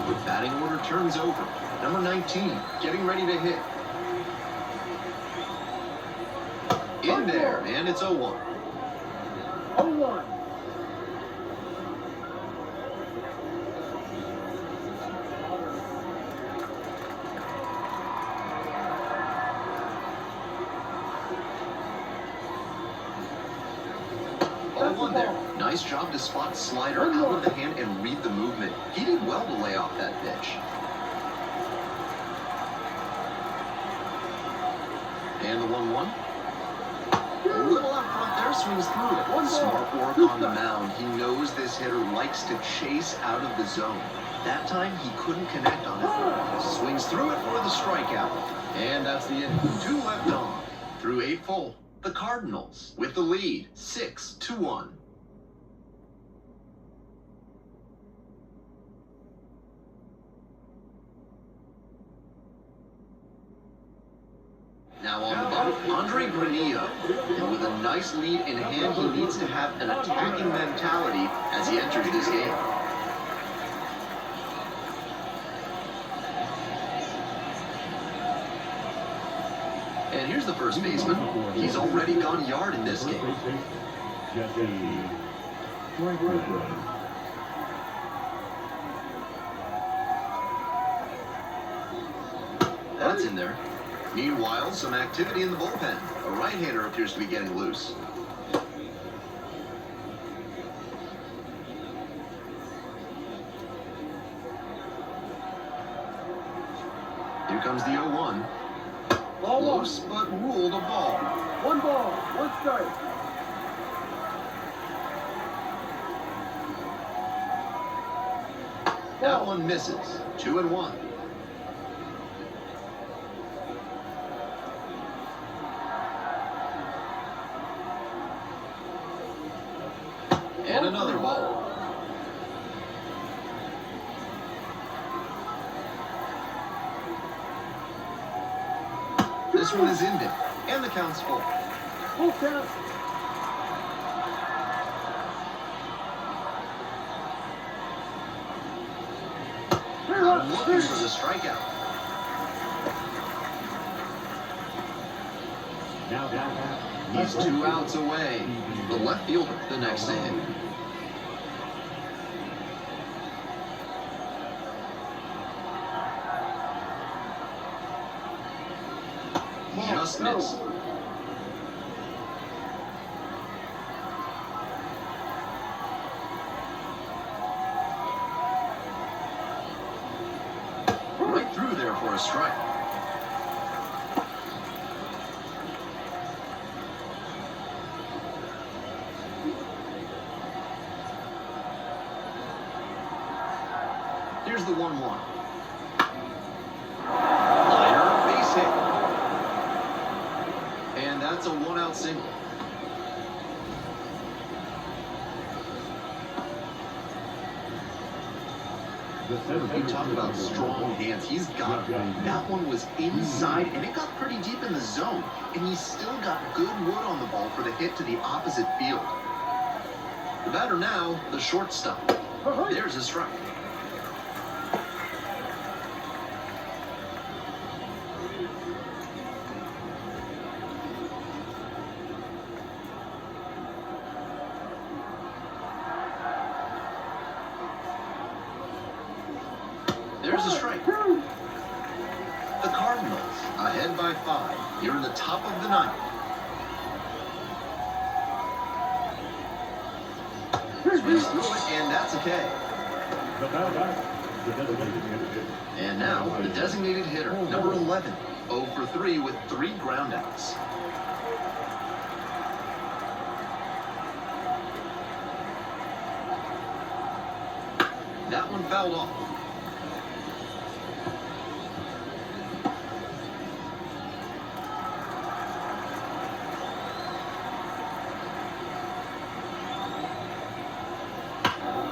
S1: The batting order turns over. Number 19, getting ready to hit. In there, and it's 0-1.
S3: 0-1.
S1: One there. Nice job to spot slider out of the hand and read the movement. He did well to lay off that pitch. And the 1-1. A little out front there, swings through it. Smart work on the mound. He knows this hitter likes to chase out of the zone. That time, he couldn't connect on it. Swings through it for the strikeout. And that's the end. 2 left on. Through 8 full. The Cardinals with the lead, 6-1. Now on the bump, Andre Granillo. And with a nice lead in hand, he needs to have an attacking mentality as he enters this game. And here's the first baseman. He's already gone yard in this game. That's in there. Meanwhile, some activity in the bullpen. A right-hander appears to be getting loose. Here comes the 0-1. Close, but ruled a ball.
S3: 1 ball, 1 strike.
S1: That one misses. 2-1. And another ball. This one is in there, and the count's full.
S3: Full count.
S1: I'm looking for the strikeout. He's 2 outs away. The left fielder, the next to hit. Just missed. Right through there for a strike. Here's the 1-1. Liner, base hit. And that's a 1-out single. You talk about strong hands. He's got one. That one was inside, and it got pretty deep in the zone. And he's still got good wood on the ball for the hit to the opposite field. The batter now, the shortstop. There's a strike. There's a strike. The Cardinals ahead by 5 here in the top of the ninth. Swings through it, and that's a K. And now the designated hitter, number 11, 0 for 3 with 3 groundouts. That one fouled off.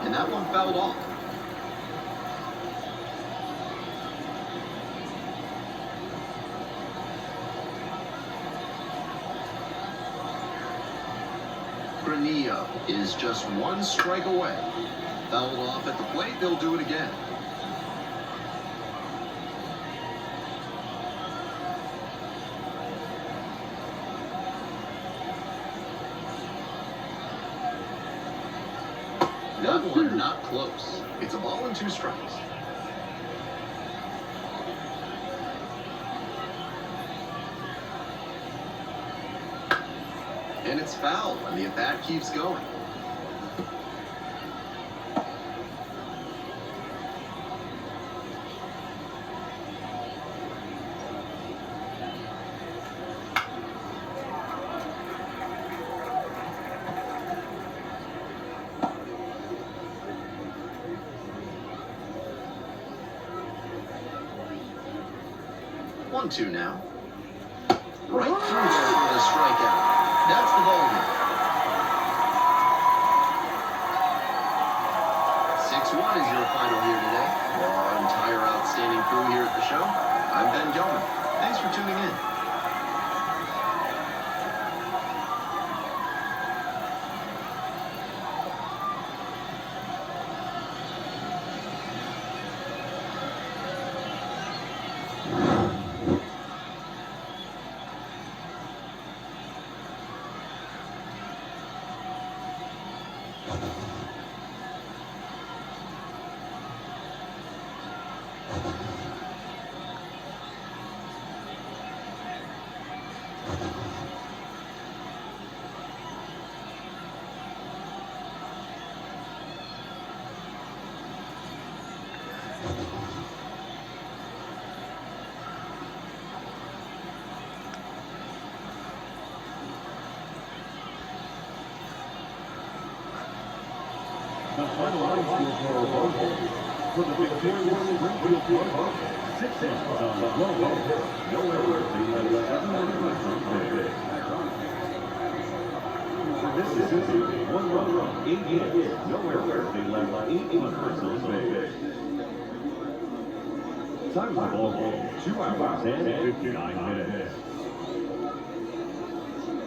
S1: And that one fouled off. Granillo is just 1 strike away. Fouled off at the plate, they'll do it again. That one not close. It's a ball and 2 strikes. And it's foul, and the at-bat keeps going. One, 2 now. Right through there for the strikeout. That's the ball game. 6-1 is your final here today. For our entire outstanding crew here at the show, I'm Ben Gelman. Thanks for tuning in.
S2: The final outfield for the victorious Springfield Cardinals. 6 runs on 1 hit. No errors. The 7 This is 1 run, 8 hits. No errors. They left 8 runners on base. Time of the ball game, 2 hours and 59 minutes.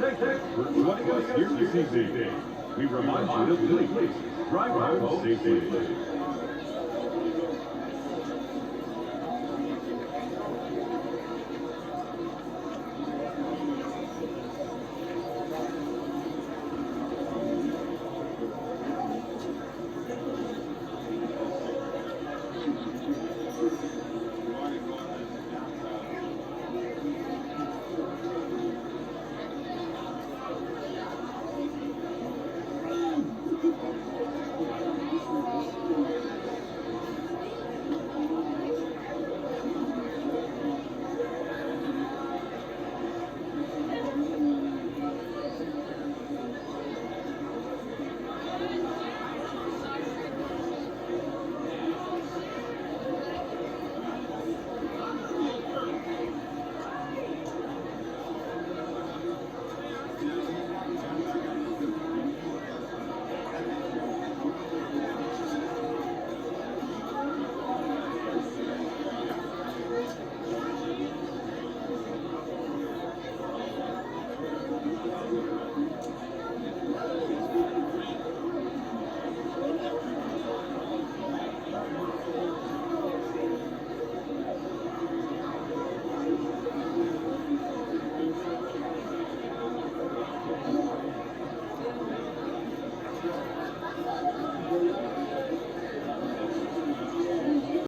S2: Thanks for joining us here this evening. We remind you to please drive home safely.